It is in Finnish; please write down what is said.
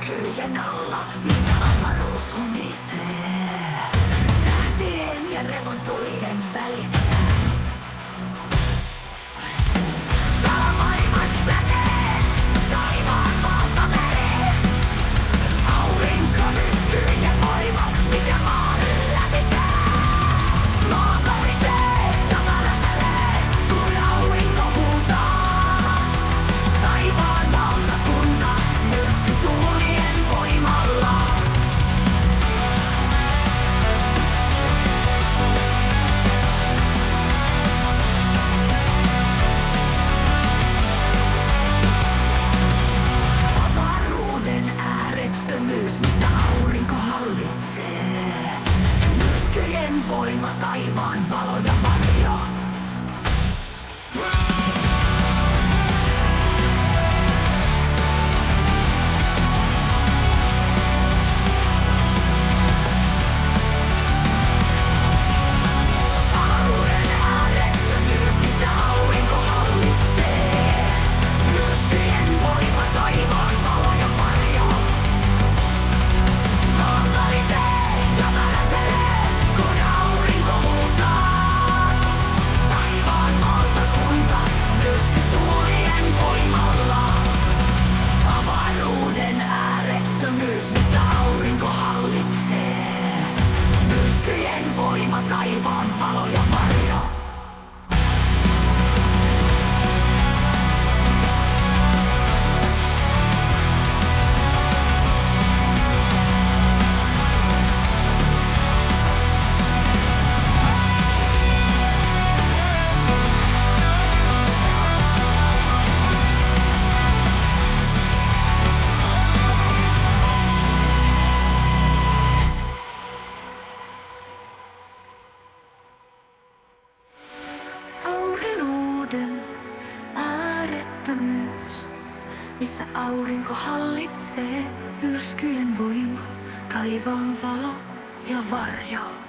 myrskyjen alla, missä avaruus unisee. Tähtien ja revontulien välissä. Salamaimat säteet, taivaan valtameri. Aurinko myrskyjen voima, mikä maan lävitää. Maa korisee ja välähtelee, kun aurinko huutaa. Taivaan valtakunta, myrskytuulien voimalla. Avaruuden äärettömyys, missä aurinko hallitsee. Myrskyjen voima, taivaan valo ja varjo. Avaruuden äärettömyys, missä aurinko hallitsee. Myrskyjen voima, taivaan valo ja varjo. Maa korisee ja välähtelee, kun aurinko huutaa. Taivaan valtakunta, myrskytuulien voimalla. Avaruuden äärettömyys, missä aurinko hallitsee. Myrskyjen voima, taivaan valo ja varjo. Aurinkouden äärettömyys, missä aurinko hallitsee. Myrskyjen voima, taivaan valo ja varjo.